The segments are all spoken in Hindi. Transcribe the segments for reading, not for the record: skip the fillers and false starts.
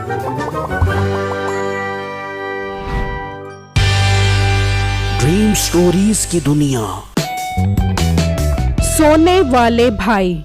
ड्रीम स्टोरीज की दुनिया। सोने वाले भाई।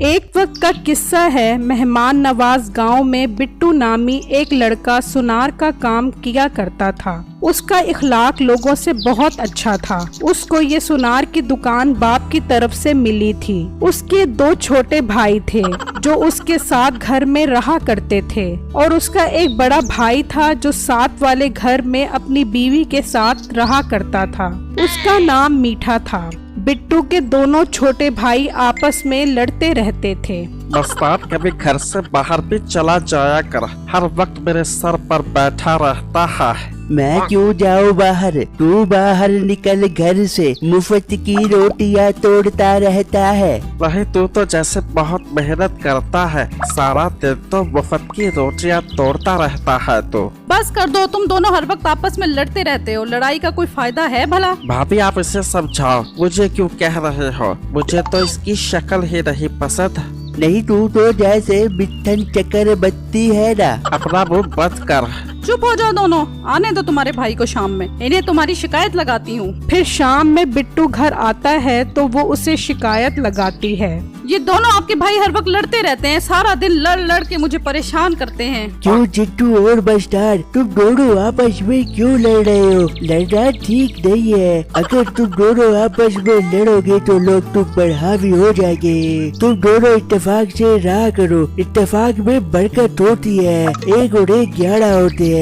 एक वक्त का किस्सा है। मेहमान नवाज गांव में बिट्टू नामी एक लड़का सुनार का काम किया करता था। उसका इखलाक लोगों से बहुत अच्छा था। उसको ये सुनार की दुकान बाप की तरफ से मिली थी। उसके 2 छोटे भाई थे जो उसके साथ घर में रहा करते थे और उसका एक बड़ा भाई था जो साथ वाले घर में अपनी बीवी के साथ रहा करता था। उसका नाम मीठा था। बिट्टू के दोनों छोटे भाई आपस में लड़ते रहते थे। मस्तान कभी घर से बाहर भी चला जाया कर, हर वक्त मेरे सर पर बैठा रहता है। मैं क्यों जाऊँ बाहर? तू बाहर निकल घर से, मुफ्त की रोटियां तोड़ता रहता है। वही तू तो जैसे बहुत मेहनत करता है, सारा दिन तो मुफ्त की रोटियां तोड़ता रहता है। तो बस कर दो, तुम दोनों हर वक्त आपस में लड़ते रहते हो। लड़ाई का कोई फायदा है भला? भाभी आप इसे समझाओ, मुझे क्यों कह रहे हो? मुझे तो इसकी शक्ल ही नहीं पसंद। नहीं, तू तो जैसे मिठन चक्कर बत्ती है ना। अपना मुंह बंद कर। चुप हो जाओ दोनों, आने दो तुम्हारे भाई को शाम में, इन्हें तुम्हारी शिकायत लगाती हूँ। फिर शाम में बिट्टू घर आता है तो वो उसे शिकायत लगाती है। ये दोनों आपके भाई हर वक्त लड़ते रहते हैं, सारा दिन लड़ लड़ के मुझे परेशान करते हैं। क्यों चिट्टू और बस्टार, तुम दोनों आपस में क्यों लड़ रहे हो? लड़ना ठीक नहीं है। अगर तुम दोनों आपस में लड़ोगे तो लोग तुम पर हावी हो जाएंगे। तुम दोनों इत्तेफाक से रहा करो, इत्तेफाक में बरकत होती है। 1 और 1 11 होते हैं।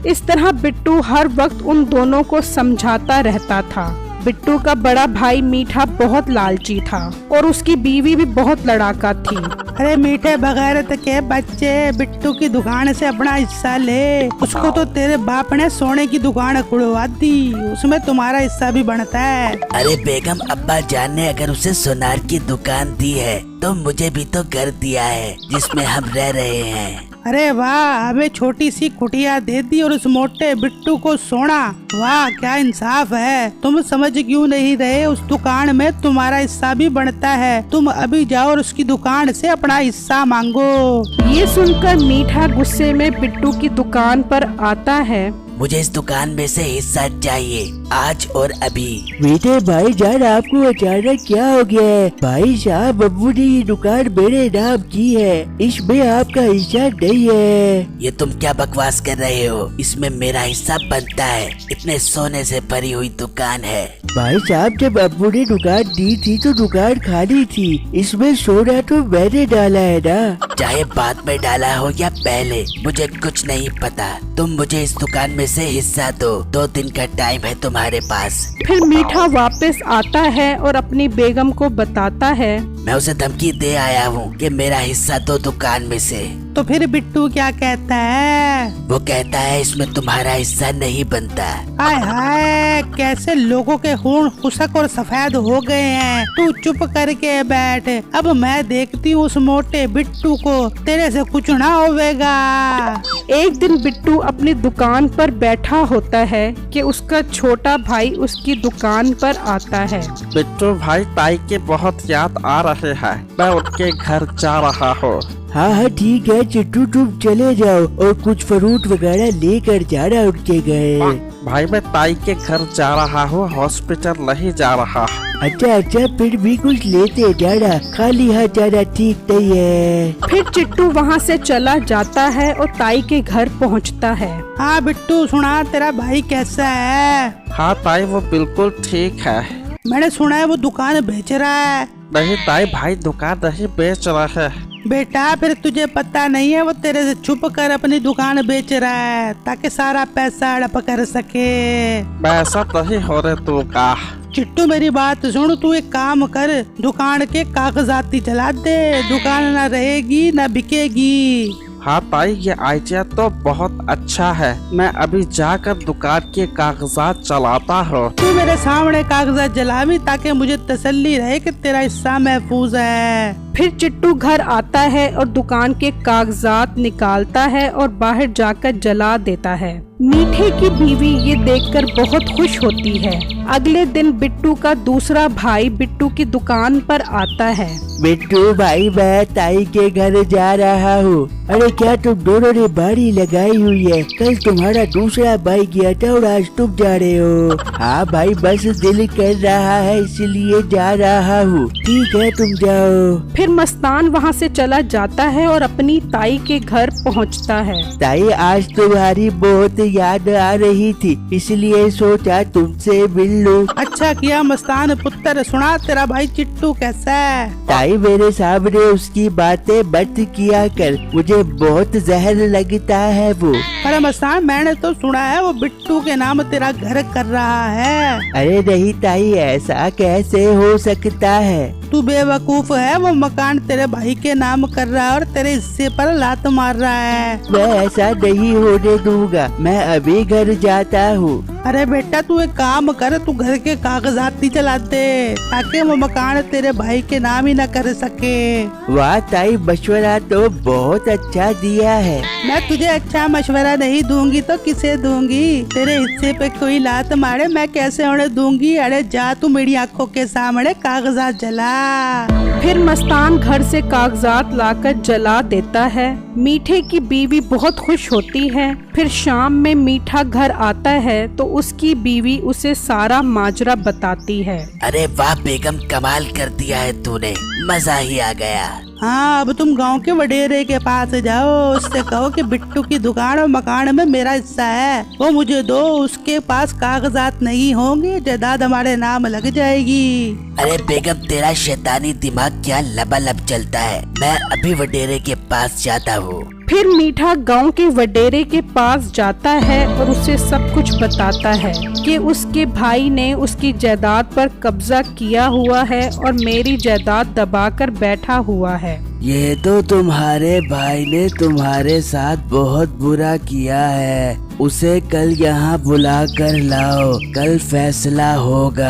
इस तरह बिट्टू हर वक्त उन दोनों को समझाता रहता था। बिट्टू का बड़ा भाई मीठा बहुत लालची था और उसकी बीवी भी बहुत लड़ाका थी। अरे मीठे बगैरत के बच्चे, बिट्टू की दुकान से अपना हिस्सा ले। उसको तो तेरे बाप ने सोने की दुकान खुलवा दी, उसमें तुम्हारा हिस्सा भी बनता है। अरे बेगम अब्बा जान ने अगर उसे सोनार की दुकान दी है तो मुझे भी तो घर दिया है जिसमें हम रह रहे हैं। अरे वाह, हमें छोटी सी कुटिया दे दी और उस मोटे बिट्टू को सोना। वाह क्या इंसाफ है। तुम समझ क्यों नहीं रहे? उस दुकान में तुम्हारा हिस्सा भी बनता है। तुम अभी जाओ और उसकी दुकान से अपना हिस्सा मांगो। ये सुनकर मीठा गुस्से में बिट्टू की दुकान पर आता है। मुझे इस दुकान में से हिस्सा चाहिए, आज और अभी। मीठे भाई जान, आपको अचानक क्या हो गया है? भाई साहब, अब्बू ने ये दुकान मेरे नाम की है, इसमें आपका हिस्सा नहीं है। ये तुम क्या बकवास कर रहे हो? इसमें मेरा हिस्सा बनता है, इतने सोने से भरी हुई दुकान है। भाई साहब, जब अब्बू ने दुकान दी थी तो दुकान खाली थी, इसमें सोना तो मैंने डाला है ना। चाहे बाद में डाला हो या पहले, मुझे कुछ नहीं पता। तुम मुझे इस दुकान में से हिस्सा दो, 2 दिन का टाइम है तुम्हारे पास। फिर मीठा वापस आता है और अपनी बेगम को बताता है। मैं उसे धमकी दे आया हूँ कि मेरा हिस्सा दो दुकान में से। तो फिर बिट्टू क्या कहता है? वो कहता है इसमें तुम्हारा हिस्सा नहीं बनता। हाय हाय, कैसे लोगों के खून खुशक और सफेद हो गए हैं। तू चुप करके बैठ, अब मैं देखती हूँ उस मोटे बिट्टू को, तेरे से कुछ ना होवेगा। एक दिन बिट्टू अपनी दुकान पर बैठा होता है कि उसका छोटा भाई उसकी दुकान पर आता है। बिट्टू भाई ताई के बहुत याद आ रहे हैं, मैं उनके घर जा रहा हूँ। हाँ ठीक है चिट्टू, तुम चले जाओ और कुछ फ्रूट वगैरह लेकर जाना उनके घर। भाई मैं ताई के घर जा रहा हूँ, हॉस्पिटल नहीं जा रहा। अच्छा, फिर भी कुछ लेते जाना, खाली हाथ जाना ठीक नहीं है। फिर चिट्टू वहाँ से चला जाता है और ताई के घर पहुँचता है। हाँ बिट्टू, सुना तेरा भाई कैसा है? हाँ ताई, वो बिल्कुल ठीक है। मैंने सुना है वो दुकान बेच रहा है। नहीं ताई, भाई दुकान नहीं बेच रहा है। बेटा फिर तुझे पता नहीं है, वो तेरे से छुप कर अपनी दुकान बेच रहा है ताकि सारा पैसा हड़प कर सके। मैं ऐसा नहीं हो रहे तू का। चिट्टू मेरी बात सुन, तू एक काम कर, दुकान के कागजाती जला दे, दुकान न रहेगी न बिकेगी। हाँ ताई, ये आइडिया तो बहुत अच्छा है, मैं अभी जाकर दुकान के कागजात चलाता हूँ। तू मेरे सामने कागजात जलावी ताकि मुझे तसल्ली रहे कि तेरा हिस्सा महफूज है। फिर चिट्टू घर आता है और दुकान के कागजात निकालता है और बाहर जाकर जला देता है। मीठे की बीवी ये देखकर बहुत खुश होती है। अगले दिन बिट्टू का दूसरा भाई बिट्टू की दुकान पर आता है। बिट्टू भाई, मैं ताई के घर जा रहा हूँ। अरे क्या तुम दोनों ने बाड़ी लगाई हुई है? कल तुम्हारा दूसरा भाई गया था और आज तुम जा रहे हो। हाँ भाई, बस दिल कर रहा है इसलिए जा रहा हूँ। ठीक है, तुम जाओ। फिर मस्तान वहाँ से चला जाता है और अपनी ताई के घर पहुँचता है। ताई, आज तुम्हारी बहुत याद आ रही थी, इसलिए सोचा तुमसे मिल लूं। अच्छा किया मस्तान पुत्र, सुना तेरा भाई चिट्टू कैसा है? ताई, मेरे सामने उसकी बातें मत किया कर, मुझे बहुत जहर लगता है वो। अरे मस्तान, मैंने तो सुना है वो बिट्टू के नाम तेरा घर कर रहा है। अरे नहीं ताई, ऐसा कैसे हो सकता है? तू बेवकूफ है, वो मकान तेरे भाई के नाम कर रहा है और तेरे हिस्से पर लात मार रहा है। मैं ऐसा नहीं होने दूंगा, मैं अभी घर जाता हूँ। अरे बेटा, तू एक काम कर, तू घर के कागजात ही चला दे ताकि वो मकान तेरे भाई के नाम ही न कर सके। वाह ताई, मशवरा तो बहुत अच्छा दिया है। मैं तुझे अच्छा मशवरा नहीं दूंगी तो किसे दूंगी? तेरे हिस्से पे कोई लात मारे मैं कैसे उन्हें दूंगी? अरे जा तू मेरी आंखों के सामने कागजात जला। फिर मस्तान घर से कागजात लाकर जला देता है। मीठे की बीवी बहुत खुश होती है। फिर शाम में मीठा घर आता है तो उसकी बीवी उसे सारा माजरा बताती है। अरे वाह बेगम, कमाल कर दिया है तूने, मजा ही आ गया। हाँ, अब तुम गांव के वडेरे के पास जाओ, उससे कहो कि बिट्टू की दुकान और मकान में मेरा हिस्सा है, वो मुझे दो। उसके पास कागजात नहीं होंगे, जायदाद हमारे नाम लग जाएगी। अरे बेगम, तेरा शैतानी दिमाग क्या लबालब चलता है। मैं अभी वडेरे के पास जाता हूँ। फिर मीठा गांव के वडेरे के पास जाता है और उसे सब कुछ बताता है कि उसके भाई ने उसकी जायदाद पर कब्जा किया हुआ है और मेरी जायदाद दबाकर बैठा हुआ है। ये तो तुम्हारे भाई ने तुम्हारे साथ बहुत बुरा किया है। उसे कल यहाँ बुला कर लाओ, कल फैसला होगा।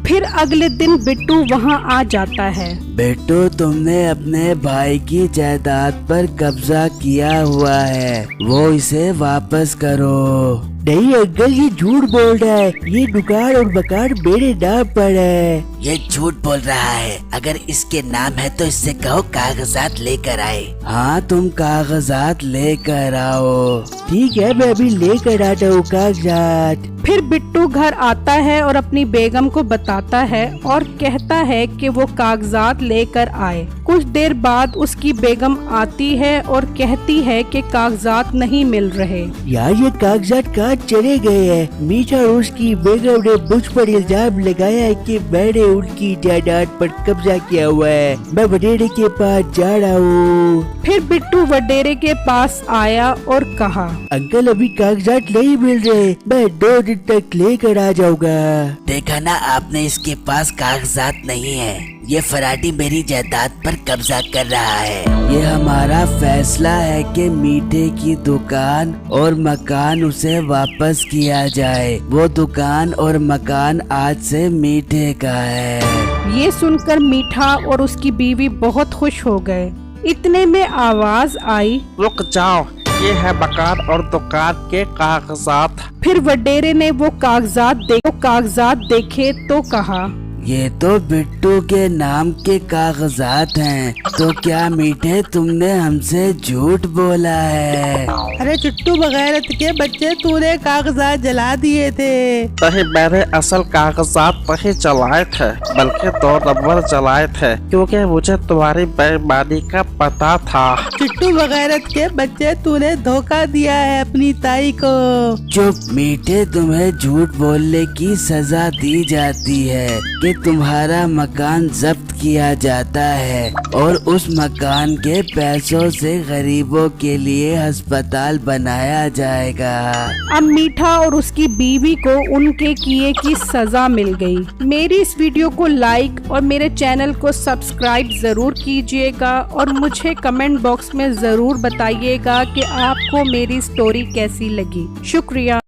फिर अगले दिन बिट्टू वहाँ आ जाता है। बेटो, तुमने अपने भाई की जायदाद पर कब्जा किया हुआ है, वो इसे वापस करो। नहीं अंकल, ये झूठ बोल रहा है। ये दुकान और मकान मेरे नाम पर है। ये झूठ बोल रहा है। अगर इसके नाम है तो इससे कहो कागजात लेकर आए। हाँ, तुम कागजात लेकर आओ। ठीक है, मैं अभी लेकर आता हूँ कागजात। फिर बिट्टू घर आता है और अपनी बेगम को बताता है और कहता है कि वो कागजात लेकर आए। कुछ देर बाद उसकी बेगम आती है और कहती है कि कागजात नहीं मिल रहे। यार, ये कागजात कहाँ चले गए हैं? मीठा और उसकी बेगम ने मुझ पर इल्जाम लगाया है कि मैंने उनकी जायदाद पर कब्जा किया हुआ है। मैं वडेरे के पास जा रहा हूँ। फिर बिट्टू वडेरे के पास आया और कहा, अंकल, अभी कागजात नहीं मिल रहे, मैं 2 दिन तक लेकर आ जाऊंगा। देखा ना आपने, इसके पास कागजात नहीं है। ये फराडी मेरी जायदाद पर कब्जा कर रहा है। ये हमारा फैसला है कि मीठे की दुकान और मकान उसे वापस किया जाए। वो दुकान और मकान आज से मीठे का है। ये सुनकर मीठा और उसकी बीवी बहुत खुश हो गए। इतने में आवाज आई, रुक जाओ, ये है मकान और दुकान के कागजात। फिर वडेरे ने वो कागजात देखे तो कहा, ये तो बिट्टू के नाम के कागजात हैं। तो क्या मीठे, तुमने हमसे झूठ बोला है? अरे चिट्टू बगैरत के बच्चे, तूने कागजात जला दिए थे। नहीं, मैंने असल कागजात नहीं जलाए थे, बल्कि 2 नंबर जलाए थे, क्योंकि मुझे तुम्हारी बेईमानी का पता था। चिट्टू बगैरत के बच्चे, तूने धोखा दिया है अपनी ताई को। चुप मीठे, तुम्हें झूठ बोलने की सजा दी जाती है कि तुम्हारा मकान जब्त किया जाता है और उस मकान के पैसों से गरीबों के लिए अस्पताल बनाया जाएगा। अब मीठा और उसकी बीवी को उनके किए की सजा मिल गई। मेरी इस वीडियो को लाइक और मेरे चैनल को सब्सक्राइब जरूर कीजिएगा और मुझे कमेंट बॉक्स में जरूर बताइएगा कि आपको मेरी स्टोरी कैसी लगी। शुक्रिया।